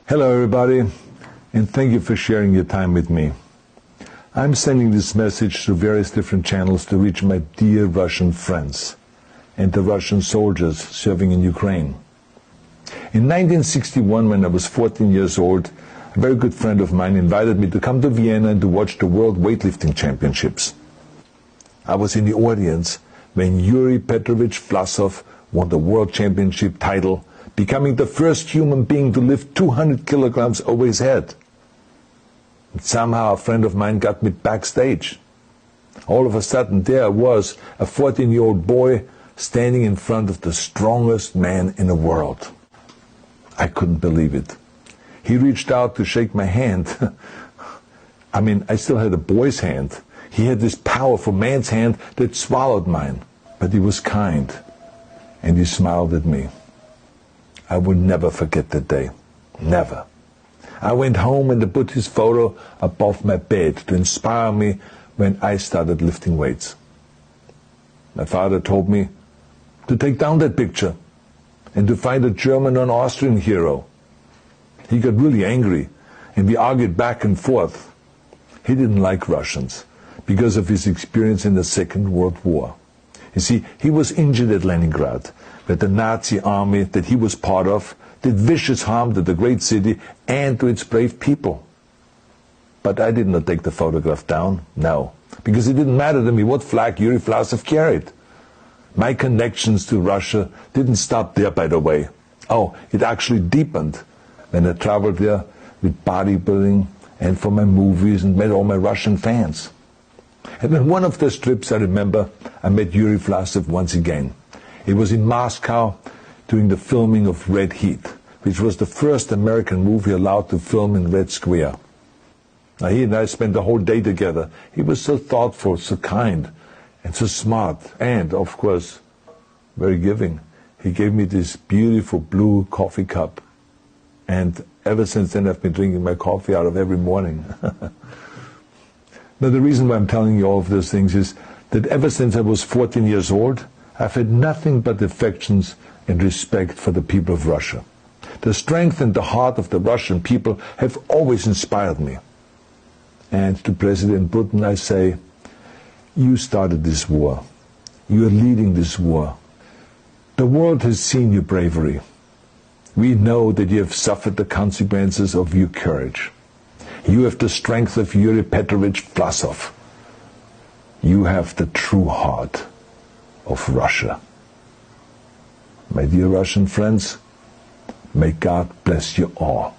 Hello everybody, and thank you for sharing your time with me. I'm sending this message through various different channels to reach my dear Russian friends and the Russian soldiers serving in Ukraine. In 1961, when I was 14 years old, a very good friend of mine invited me to come to Vienna and to watch the World Weightlifting Championships. I was in the audience when Yuri Vlasov won the World Championship title, becoming the first human being to lift 200 kilograms over his head. And somehow a friend of mine got me backstage. All of a sudden there I was, a 14-year-old boy, standing in front of the strongest man in the world. I couldn't believe it. He reached out to shake my hand. I still had a boy's hand. He had this powerful man's hand that swallowed mine. But he was kind, and he smiled at me. I will never forget that day. Never. I went home and I put his photo above my bed to inspire me when I started lifting weights. My father told me to take down that picture and to find a German or an Austrian hero. He got really angry and we argued back and forth. He didn't like Russians because of his experience in the Second World War. You see, he was injured at Leningrad, where the Nazi army that he was part of did vicious harm to the great city and to its brave people. But I did not take the photograph down, no, because it didn't matter to me what flag Yuri Vlasov carried. My connections to Russia didn't stop there, by the way. Oh, it actually deepened when I traveled there with bodybuilding and for my movies and met all my Russian fans. And on one of those trips, I remember, I met Yuri Vlasov once again. It was in Moscow during the filming of Red Heat, which was the first American movie allowed to film in Red Square. Now, he and I spent the whole day together. He was so thoughtful, so kind, and so smart, and, of course, very giving. He gave me this beautiful blue coffee cup, and ever since then I've been drinking my coffee out of every morning. Now, the reason why I'm telling you all of those things is that ever since I was 14 years old, I've had nothing but affections and respect for the people of Russia. The strength and the heart of the Russian people have always inspired me. And to President Putin I say, you started this war. You are leading this war. The world has seen your bravery. We know that you have suffered the consequences of your courage. You have the strength of Yuri Vlasov. You have the true heart of Russia. My dear Russian friends, may God bless you all.